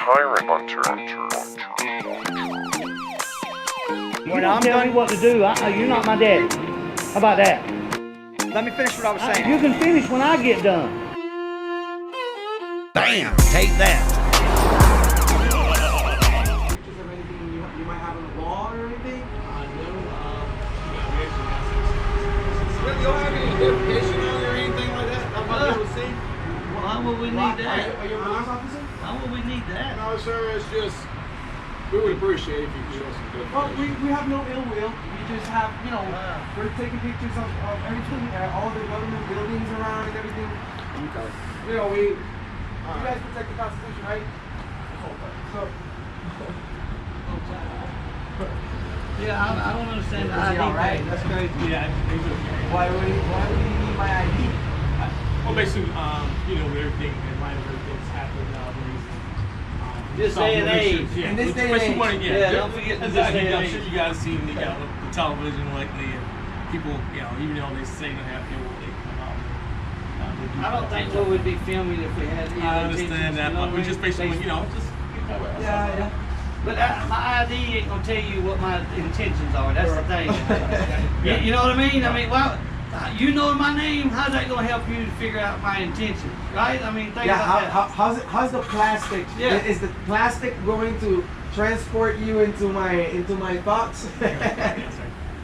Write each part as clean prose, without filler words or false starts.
Tyrant Hunter. When I'm done what to do, you're not my daddy. How about that? Let me finish what I was saying. You can finish when I get done. Bam! Take that. Pictures of anything you might have on the wall or anything? You don't have any identification on there or anything like that? I'm not able to see. Why would we need that? Are you a police officer? Why would we need that? No, sir, it's just, we would appreciate if you could show some good. Well, we have no ill will. We just have, you know, we're taking pictures of everything, all the government buildings around and everything. Okay. You know, you guys protect the Constitution, right? So, Yeah, I don't understand the Is he ID all right? thing. That's crazy. Yeah, he's okay. why would you need my ID? Well, basically, you know, with everything, in light of everything's happened nowadays. This day and age. Yeah, In this day and basically age. wanted- Yeah, don't forget this exactly. day and I'm age. sure you guys seen the television lately, and people, you know, even though they say they have to, they come out. They do I don't think we would be filming if we had I understand that, but we just basically, you know, just keep that way. Yeah. But my ID ain't gonna tell you what my intentions are. That's the thing. You know what I mean? I mean, well, you know my name. How's that gonna help you to figure out my intentions, right? I mean, think about that. How's the plastic? Yeah. Is the plastic going to transport you into my thoughts?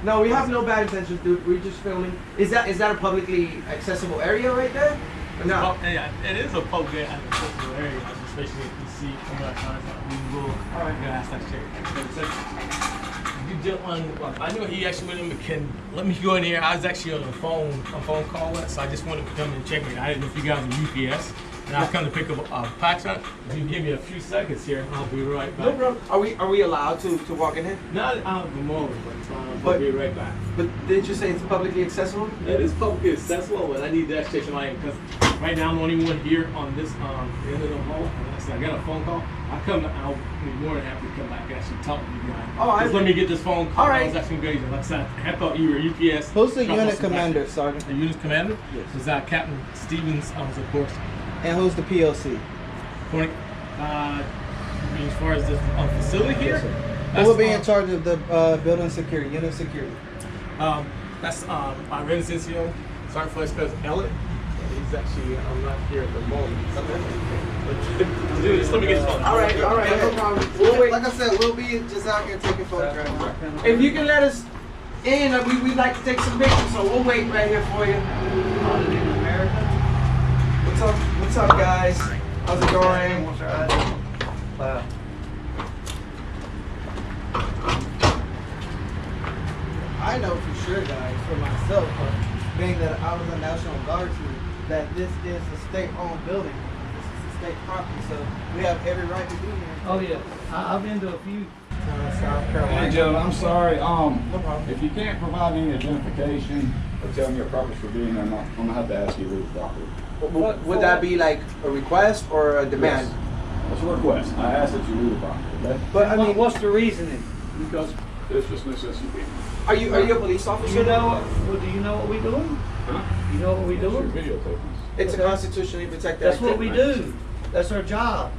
No, we have no bad intentions, dude. We're just filming. Is that a publicly accessible area right there? No. Yeah, it is a public accessible area, especially if you see some of that kind of stuff. We will. All right. Ask that chair. You did one. I knew he actually went in, but can let me go in here. I was actually on a phone call, so I just wanted to come and check it. I didn't know if you guys were UPS, and I've come to pick up a package. If you give me a few seconds here, I'll be right back. No problem. Are we allowed to walk in here? Not out of the moment, but I'll be right back. But didn't you say it's publicly accessible? It is publicly accessible, but I need that station line because right now I'm the only one here on this end of the hall. So I got a phone call. I'll be more than happy to come back and actually talk to you guys. Oh, just let me get this phone call. All right. I was actually going like I said, I thought you were UPS. Who's the Drop unit off some commander, packages. Sergeant? The unit commander? Yes. Is Captain Stevens, of course. And who's the PLC? Point, as far as the facility here? Who will be in charge of the building security, unit security? That's my Renacencio, Sergeant Vice President Elliott. He's actually, I'm not here at the moment. Dude, just let me get his phone. All right, no problem. We'll wait. Like I said, we'll be just out here taking photographs. If you can let us in, we'd like to take some pictures, so we'll wait right here for you. What's up, guys? How's it going? Wow. I know for sure, guys, for myself, being that I was a National Guardsman, that this is a state-owned building. This is a state property, so we have every right to be here. Oh yeah, I've been to a few. South Hey Carolina. Joe, I'm sorry. If you can't provide any identification or tell me your purpose for being there, I'm gonna have to ask you to leave the property. Would that be like a request or a demand? Yes. That's a request. I ask that you leave the property, okay? But I mean, What's the reasoning? Because it's just necessity. are you a police officer? You know, well, do you know what we doing? Huh? You know what we You're doing? videotaping us. It's a constitutionally protected That's what we activity. do. That's our job.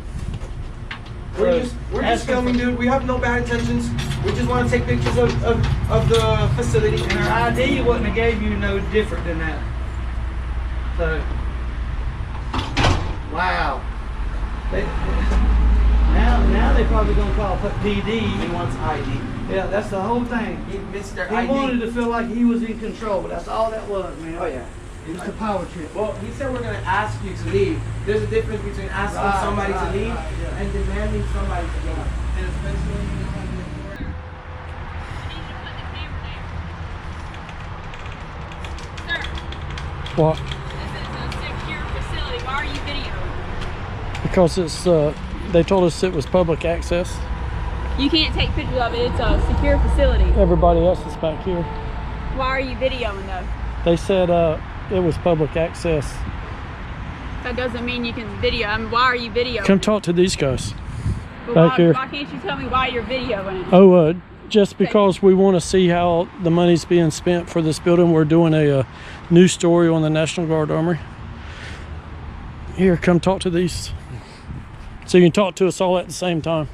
We're just filming, dude. We have no bad intentions. We just want to take pictures of the facility. And our ID wouldn't have gave you no different than that. So, wow. Now they probably gonna call PD. He wants ID. Yeah, that's the whole thing. He missed their He ID. wanted to feel like he was in control. That's all that was, man. Oh yeah. It was a power trip. Well, he said we're gonna ask you to leave. There's a difference between asking somebody to leave and demanding somebody to leave. And especially when you come to work. What? This is a secure facility. Why are you videoing? Because it's they told us it was public access. You can't take pictures of it. It's a secure facility. Everybody else is back here. Why are you videoing though? They said it was public access. That doesn't mean you can video. I mean, why are you videoing? Come talk to these guys But back why, here. Why can't you tell me why you're videoing it? Oh, just because we want to see how the money's being spent for this building. We're doing a news story on the National Guard Armory. Here, come talk to these. So you can talk to us all at the same time.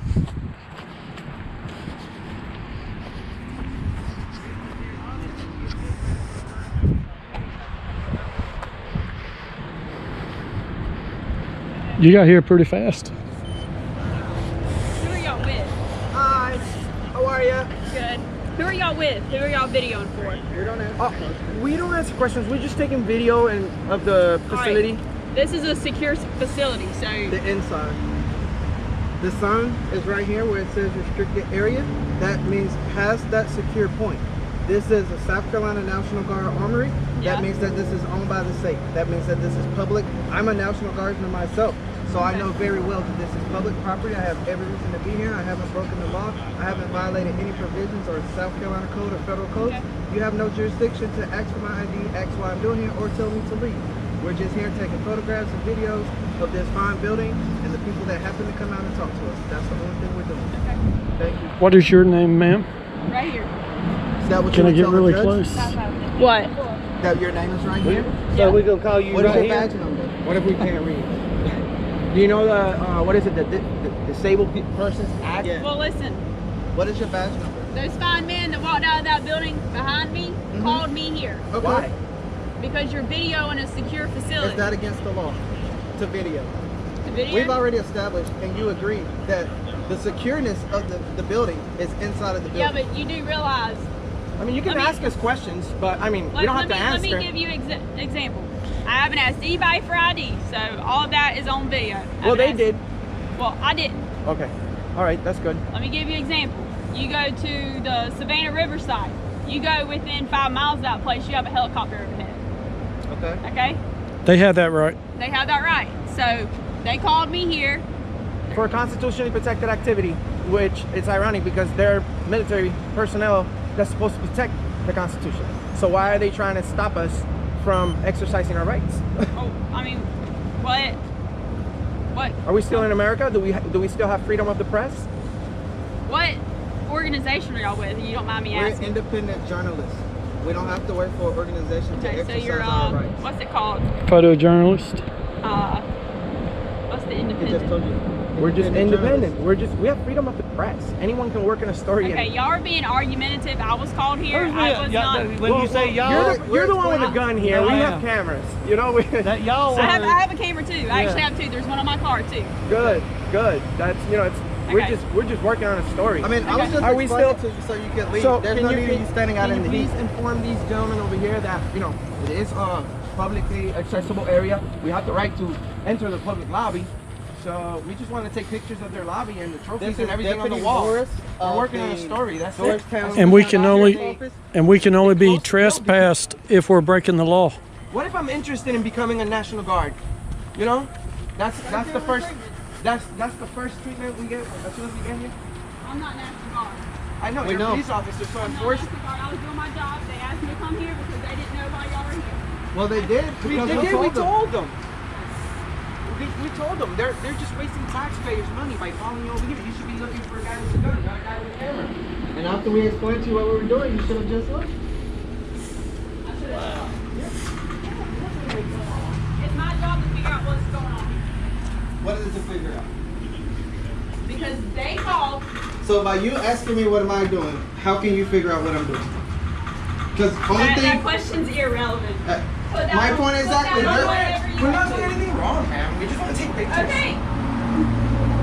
You got here pretty fast. Who are y'all with? Hi, how are you? Good. Who are y'all with? Who are y'all videoing for? We don't answer questions. We're just taking video of the facility. Alright. This is a secure facility, so The inside. The sign is right here where it says restricted area. That means past that secure point. This is a South Carolina National Guard armory. Yeah. That means that this is owned by the state. That means that this is public. I'm a National Guardsman myself, so I know very well that this is public property. I have every reason to be here. I haven't broken the law. I haven't violated any provisions or South Carolina code or federal code. Okay. You have no jurisdiction to ask for my ID, ask why I'm doing here, or tell me to leave. We're just here taking photographs and videos of this fine building and the people that happen to come out and talk to us. That's the only thing we're doing. okay. Thank you. What is your name, ma'am? Right here. Is that what Can you I get tell the really judge? close? What? That your name is right here? So we're gonna call you What is right your here. badge number? What if we can't read? Do you know the what is it? The Disabled Persons Act? Yeah. Well, listen. What is your badge number? Those fine men that walked out of that building behind me called me here Okay. Why? because you're videoing a secure facility. Is that against the law to video? The video? We've already established and you agreed that the secureness of the building is inside of the building. Yeah, but you do realize. I mean, you can Let me- ask us questions, but I mean, we Let, don't let have to me, answer. Let me give you example. I haven't asked anybody for ID, so all of that is on video. I Well, haven't they asked- did. Well, I didn't. Okay. All right, that's good. Let me give you an example. You go to the Savannah Riverside. You go within 5 miles of that place, you have a helicopter overhead. Okay. Okay? They had that right. They have that right. So they called me here. For a constitutionally protected activity, which it's ironic because they're military personnel that's supposed to protect the Constitution. So why are they trying to stop us from exercising our rights? Oh, I mean, what? What? Are we still in America? Do we still have freedom of the press? What organization are y'all with? You don't mind me We're asking. independent journalists. We don't have to work for an organization to Okay, so exercise you're our rights. what's it called? Photojournalist. What's the He just independent? told you. We're just Independent independent. We have freedom of the press. Anyone can work in a story. Okay, y'all are being argumentative. I was called here. I was not. When you say y'all, You're the one with the gun here. No, We I have am. cameras. You know. that y'all I have are, a camera too. I actually have two. There's one on my car too. Good. That's it's. Okay. We're just working on a story. I mean, I was Okay. just Are we explaining still- to you so you can leave. So There's can no you need of you standing out in the heat. please inform these gentlemen over here that it is a publicly accessible area. We have the right to enter the public lobby. So we just want to take pictures of their lobby and the trophies This and is everything on the Deputy wall. Morris We're of working on a the story. That's it. Georgetown And we can only Office. be trespassed if we're breaking the law. What if I'm interested in becoming a National Guard? You know, that's the first treatment we get as soon as we get here. I'm not National Guard. I know We you're a know. police officer, so I'm of not course National Guard. I was doing my job. They asked me to come here because they didn't know why y'all were here. Well, they did we because did. We told them. told them. We told them they're just wasting taxpayers' money by calling you over here. You should be looking for a guy with a gun, not a guy with a camera. And after we explained to you what we were doing, you should have just looked. It's my job to figure out what's going on here. What is it to figure out? Because they called. So by you asking me what am I doing, how can you figure out what I'm doing? Because only That thing. question's irrelevant. Put that My on- point put exactly. that on You're- whatever you We're want not to doing do. anything wrong, man. We just want to take pictures. Okay.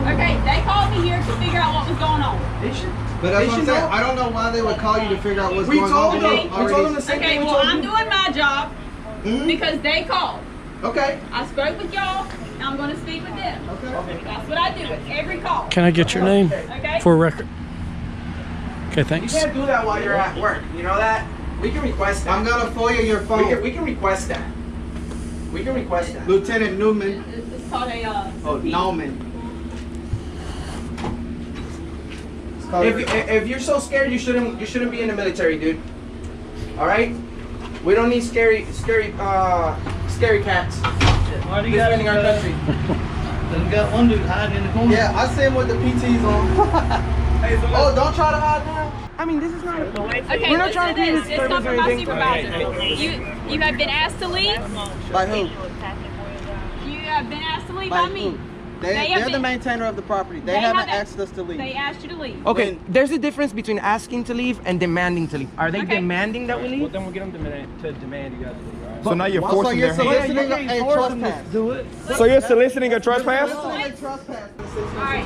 Okay, they called me here to figure out what was going on. They should. But They that's what I'm should saying. know. I don't know why they would call you to figure out what's We going told on. them. Okay. We told them the same Okay, thing we well, told I'm you. doing my job Mhm. because they called. Okay. I spoke with y'all, and I'm going to speak with them. Okay. That's what I do at every call. Can I get your name Okay? for a record? Okay, You thanks. can't do that while you're at work. You know that? We can request that. I'm gonna FOIA your phone. We can request that. We can request that. Lieutenant Newman. It's called a. Oh, Nauman. It's called If you're so scared, you shouldn't be in the military, dude. All right? We don't need scary cats why do you got defending our country. Then got one dude hiding in the corner. Yeah, I see him with the PTs on. Oh, don't try to hide now. I mean, this is not. Okay, We're not listen trying to to be this. It's come from my anything. supervisor. You have been asked to leave. By who? You have been asked to leave By by me. who? They're the maintainer of the property. They haven't asked us to leave. They asked you to leave. Okay, there's a difference between asking to leave and demanding to leave. Are they demanding that we leave? Well, then we'll get them to demand you guys to leave, all right? So now you're forcing their hand. soliciting a trespass. Do it. So you're soliciting a trespass? Alright.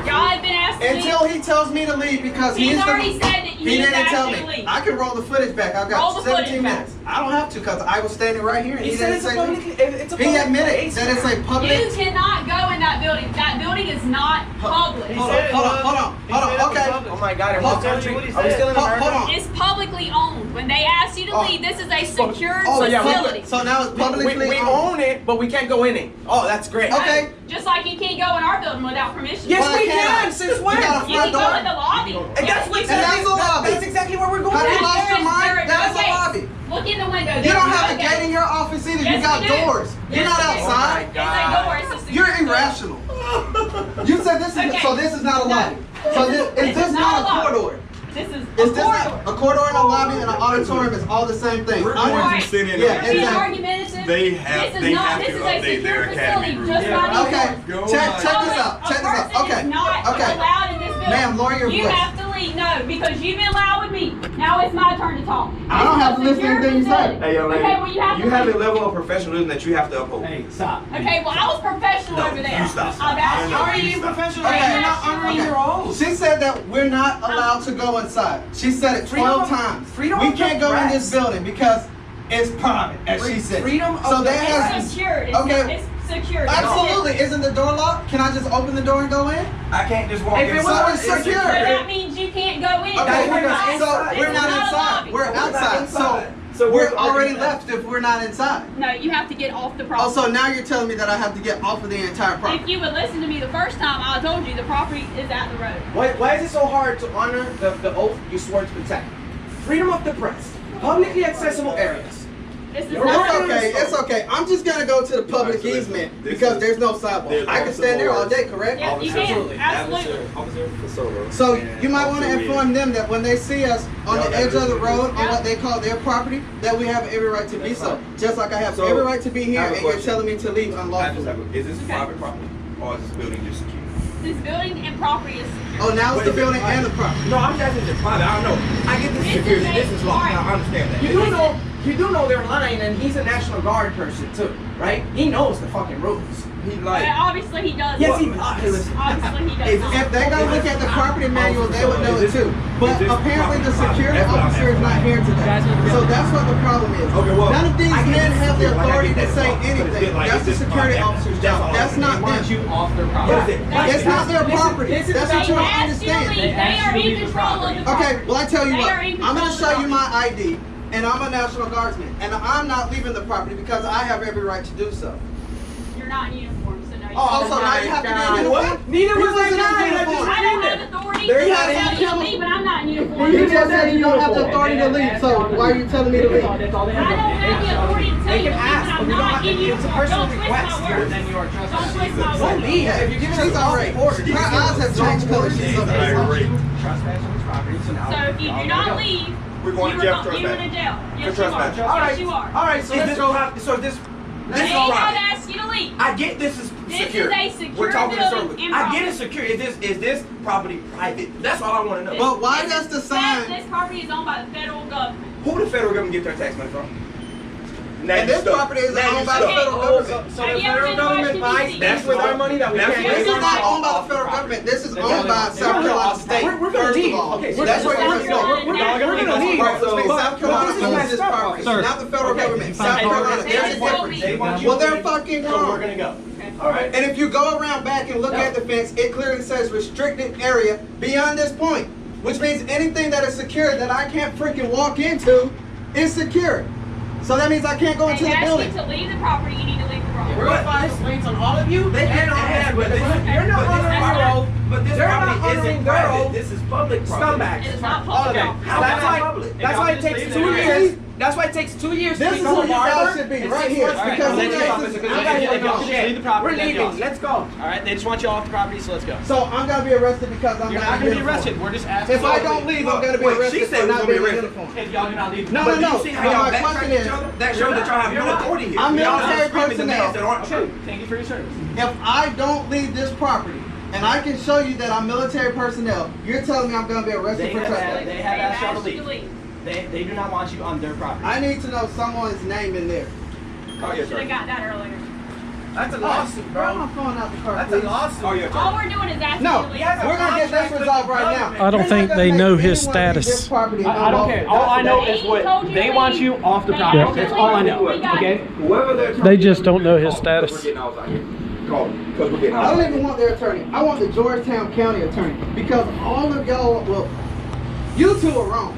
Y'all have been asked to leave. Until he tells me to leave because He's he's already said that he he's didn't tell asked you to me. leave. I can roll the footage back. I've Roll got the footage 17 back. minutes. I don't have to because I was standing right here and he didn't say anything. It's a He admitted that it's a You public. cannot go in that building. That building is not public. Hold on. Okay. Oh my God! Hold on. Are we still in America? Hold on. It's publicly owned. When they asked you to leave, this is a secured Oh, yeah, facility. so now it's publicly We owned. own it, but we can't go in it. Oh, that's great. Okay. Just like you can't go in our building without permission. Yes, Why we can't I? can. Since We when? got a You front can go door. in the lobby. And that's what that's the lobby. That's exactly where we're going. Have you lost your mind? That's the lobby. Look in the window. You don't have a gate in your office either. You Yes, got we do. doors. You're Yes, not we do. outside. It's a door. It's a secure You're building. irrational. You said this is Okay. so. This is not a No. lobby. So is this not a corridor? This is Is a this corridor. not a corridor and a lobby and an auditorium is all the same thing? We're Under- going to sit in Yeah, You're being exactly. argumentative. They have- This is they not. have This to is a update their secure academy facility. rules. Just Yeah. like these Okay, Go check on. this out. Check this out. A person Okay, is not okay. allowed in this building. Ma'am, lower your You voice. have to leave. No, because you've been loud with me. Now it's my turn to talk. I don't This have is to a listen to secure anything you say. facility. Hey, young lady. Okay, well you have to leave. level of professionalism that you have to uphold. Hey, stop. Okay, well I was professional over there. you stop. I've asked you How to are you leave. professional? Okay. You're not honoring Okay. your oath. She said that we're not allowed to go inside. She said it 12 times. We can't go in this building because it's private, as she said. Freedom of So the that has It's secured. It's, Okay. it's secured. absolutely. Isn't the door locked? Can I just open the door and go in? I can't just walk If it was inside. secure. So that means you can't go in. Okay, we're not so inside. we're This not is a inside. lobby. We're outside. inside. So So we're we're already arguing left if we're not inside. No, you have to get off the Oh, property. so now you're telling me that I have to get off of the entire If property? you would listen to me the first time, I told you the property is at the road. Why is it so hard to honor the oath you swore to protect? Freedom of the press. Publicly accessible areas. This is It's not. okay, it's okay. I'm just gonna go to the public easement because there's no sidewalk. I can stand there all day, correct? Yeah, you can. Absolutely. So you might want to inform them that when they see us on the edge of the road on what they call their property, that we have every right to be so. Just like I have So, every right to be here I have a and you're question. telling me to leave unlawfully. Is this Okay. private property or is this building just secure? This building and property is secure. Oh, now it's the building and the property. No, I'm just it's private. I don't know. I get this This is security. a- This is locked. alright. I understand that. You do know they're lying, and he's a National Guard person too, right? He knows the fucking rules. He But like. obviously he does. Yes, he not. does. Obviously he does. If not. they go look at the property manual, they would know it too. But is this apparently the property? security That's what I'm officer is not here today. So that's what the problem is. Okay, well, None of these I get men this have the secure, like, I authority get to that say part, but it's anything. like, That's it's the just security fine. officer's That's job. all That's I'm not saying. them. You off their property. It's not their property. this is That's about what you They don't asked you to understand. leave. They are in control of the property. Okay, well I tell you They what, are in I'm gonna control show of you the my ID, and I'm a National Guardsman, and I'm not leaving the property because I have every right to do so. You're not in uniform, so no. You Oh, can't. so now you have to be in God. uniform? What? Neither He was wasn't that in guy. uniform. I don't have authority There to you tell have you to it. leave, but I'm not in uniform. You just said you don't have the authority to leave, so why are you telling me to leave? I don't have the authority to tell you to leave, but I'm not in uniform. Don't twist my words. Then you are Don't trespassing. twist my Don't words. leave. If you're giving us already ordered. Her eyes have changed colors. She's so Irate. So if you do not leave, We're going you to jail are for you in a trespassing. jail. Yes, For you are. trespassing. Yes, you are. All right, so Is let's this go. so this They is have private. asked you to leave. I get this is This secure. is a secure We're talking in building circles. in I get property. it secure. Is this property private? That's all I want to know. But why does the sign? This property is owned by the federal government. Who the federal government get their tax money from? Now And you this stuck. property is Now you owned by the stuck. federal government. So Have the you ever federal been to government buys Washington, that's DC? with our money that we This can't is pay. not owned by the federal government. This is owned by South Carolina State. We're gonna First leave. of all, Okay, so that's where South you're going. Carolina We're now. gonna leave. Right, so But South Carolina this is owns messed this up. property, Sir. not the federal government. South Hey, Carolina, hey, there's a hey, difference. hey, Well, they're fucking So we're wrong. gonna go. All right. And if you go around back and look at the fence, it clearly says restricted area beyond this point, which means anything that is secure that I can't freaking walk into is secure. So that means I can't go into They the asked building. you to leave the property. You need to leave the property. We're gonna file complaints on all of you. They can have, but You're not honoring your oath. But this They're not property honoring isn't their private. oath. This is public property. Scumbags. It is not public. Okay. How That's is that why. public? That's why it takes 2 years. That's why it takes 2 years This to is become who a you guys barber. should be, and right 6 here. months to Because become a you guys- officer. you I guys gotta leave go. the property, We're let the leaving. officer. Let's go. All right, they just want you off the property, so let's go. So I'm gonna be arrested because I'm You're not not gonna be uniform. arrested. We're just asking. If I don't leave, I'm gonna be Wait, she arrested said for we not gonna be being in arrested. uniform. If y'all do not leave. No, But no, you no. see how But y'all my backtrack question each is, other? That shows that y'all have no authority here. I'm Y'all military just screaming personnel. demands that aren't true. Thank you for your service. if I don't leave this property, and I can show you that I'm military personnel, you're telling me I'm gonna be arrested for trespassing. They have asked y'all to you leave. They do not want you on their property. I need to know someone's name in there. Oh, yes, Should have sir. got that earlier. That's a lawsuit, Throw bro. my phone out the car, That's a please. lawsuit. Oh, yes, All sir. we're doing is asking No, you to leave. we're gonna get this resolved right now. I don't think they know his status. I don't care. All I know is what they want you off the property. That's all I know. Okay? Whoever they're They just don't know his status. We're getting ours out here. Call them, because we're getting I ours. don't even want their attorney. I want the Georgetown County attorney because all of y'all, well, you two are wrong.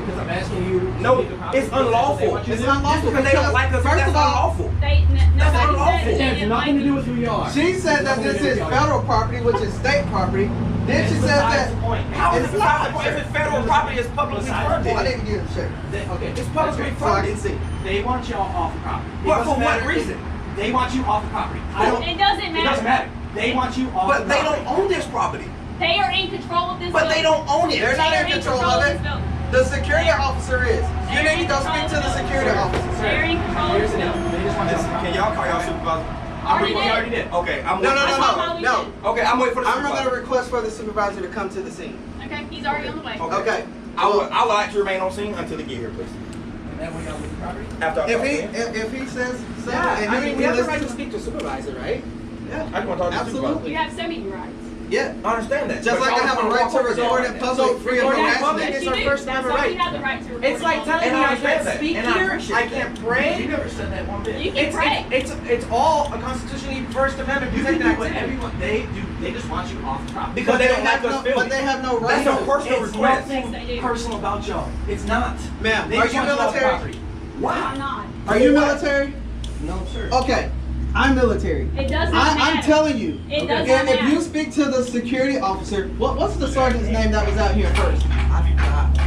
Because I'm asking you. No, it's unlawful. It's unlawful Because they don't like us. first That's of all, unlawful. Nobody unlawful. said It they has didn't nothing to like do you. with who you are. she said that this is federal property, which is state property. Then she said that. How is It's it not. possible if it's federal property is publicly I funded? didn't get a check. Okay, It's publicly So I can funded. see. They want y'all off the property. It But doesn't for what matter if- reason? They want you off the property. It doesn't It doesn't matter. matter. They want you off But the they property. don't own this property. They are in control of this But they building. don't own it. They're not They are in control of this it. building. The security officer is. You need to go speak to the security officer. They're in control of Here's this the deal. building. They just want you off the Can property. y'all call y'all supervisor? Already We already did. did. Okay, I'm No, waiting. no, That's no, all we no. did. Okay, I'm waiting for the I'm supervisor. gonna request for the supervisor to come to the scene. Okay, he's already on the way. Okay. I would like to remain on scene until they get here, please. And that way y'all leave the property. After I If talk he to him. if he says something, Yeah, and I you mean, can we have the listen right to to speak to supervisor, right? Yeah, I just want to talk to the absolutely. supervisor. You have so many rights. Yeah. I understand that. Just But like I y'all have a wanna right walk to over record there. in public free of recording in harassment. public Yes, is you our do. First That's Amendment why right. you have the right to record. It's like telling And me I I understand can't that. speak And I here, appreciate I that. can't You pray. never said that one bit. You can pray. It's all a constitutionally First Amendment You can protected do what activity. everyone they do. They just want you off the property. Because they don't like have us no, filming. but they have no right That's a to. personal It's request. nothing Yes, they do. personal about y'all. It's not. Ma'am, They are just you want off the military? property. No, I'm not. Are you military? No, sir. Okay, I'm military. It does not matter. I'm telling you. It does not And if matter. you speak to the security officer, what's the sergeant's name that was out here first?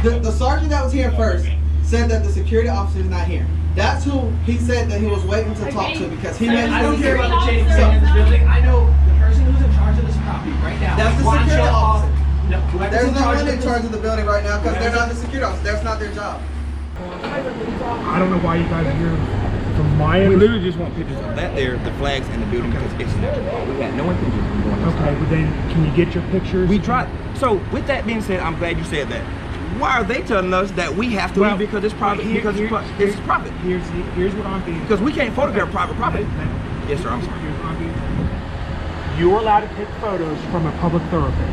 The sergeant that was here first said that the security officer is not here. That's who he said that he was waiting to talk to because he mentioned I don't the care security. about the chain of command in this building. I know the person who's in charge of this property right now. That's the wants security y'all officer. off. No, whoever's There's no one in this- charge of the building right now because they're not the security officer. That's not their job. I don't know why you guys are here. From my We end, literally just want pictures of that there, the flags and the building because it's natural. We had no intention of going inside. okay, but then can you get your pictures? We tried. So with that being said, I'm glad you said that. Why are they telling us that we have to Well, leave because it's private? here- Because here- it's private. Here's what I'm being. Because we can't photograph private property. Yes, sir. I'm sorry. Here's what I'm being told. You're allowed to take photos from a public thoroughfare.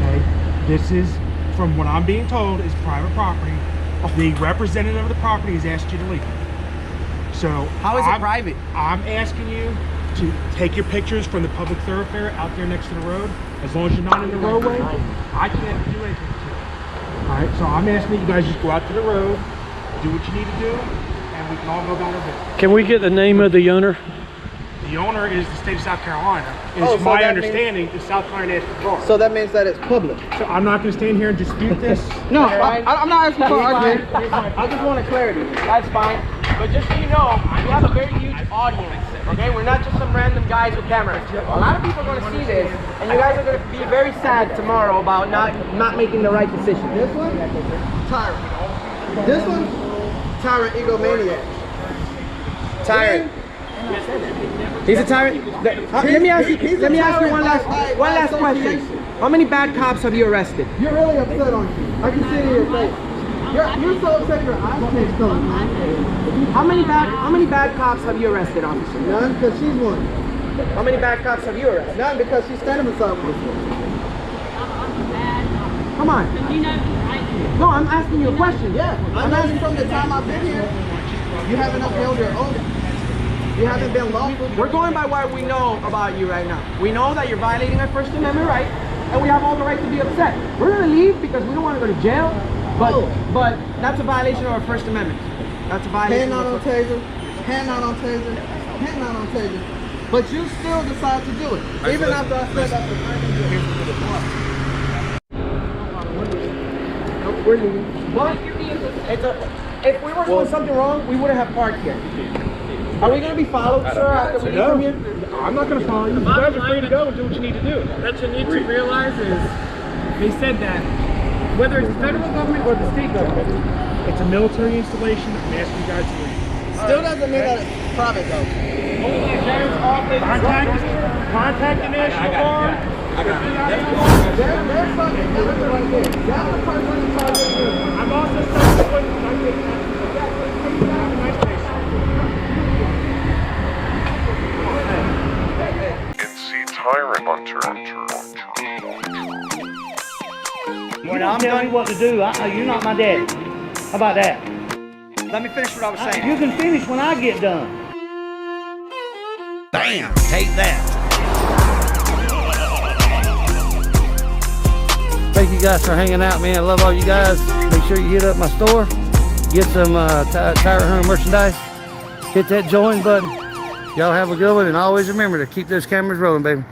Okay, this is, from what I'm being told, is private property. The representative of the property has asked you to leave. So How is it private? I'm asking you to take your pictures from the public thoroughfare out there next to the road. As long as you're not in the roadway, I can't do anything to it. All right, so I'm asking that you guys just go out to the road, do what you need to do, and we can all go about our business. Can we get the name of the owner? The owner is the state of South Carolina. It's Oh, so my that means- understanding the South Carolina National Guard. So that means that it's public. So I'm not going to stand here and dispute this. No, I'm not asking for argument. I just wanted clarity. That's fine. But just so you know, we have a very huge audience. Okay, we're not just some random guys with cameras. A lot of people are going to see this, and you guys are going to be very sad tomorrow about not making the right decision. This one, Tyrant. This one, Tyrant egomaniac. Tyrant. He's a tyrant. Let me ask you. He's a Let me ask you tyrant one last by question. association. How many bad cops have you arrested? You're really upset, aren't you? I can see it in your face. You're so upset your eyes can't stone, man. How many bad cops have you arrested, officer? None, because she's one. How many bad cops have you arrested? None, because she's standing beside me. Come on. You know, I No, I'm asking you a question. Yeah, I know you from the time I've been here. You haven't upheld your oath. You haven't been lawful. We're going by what we know about you right now. We know that you're violating our First Amendment right, and we have all the right to be upset. We're gonna leave because we don't want to go to jail, but that's a violation of our First Amendment. That's a violation. Hand out on taser, hand out on taser, hand out on taser. But you still decide to do it, even after I said that. Nope, we're leaving. But your vehicle. it's a If we were doing something wrong, we wouldn't have parked here. Are we gonna be followed, sir, after we leave from here? I'm not gonna follow you. You guys are free to go and do what you need to do. What you need to realize is, they said that whether it's the federal government or the state government, It's a military installation. I'm asking you guys to leave. Still doesn't mean that it's private though. Contact the National Guard. There's something delivered right there. That's the person in charge of you. I'm also self-employed. I get have a nice day, sir. TYRANT Hunter. When I'm telling you what to do, you're not my daddy. How about that? Let me finish what I was saying. You can finish when I get done. Bam! Take that. Thank you guys for hanging out, man. I love all you guys. Make sure you hit up my store. Get some TYRANT Hunter merchandise. Hit that join button. Y'all have a good one, and always remember to keep those cameras rolling, baby.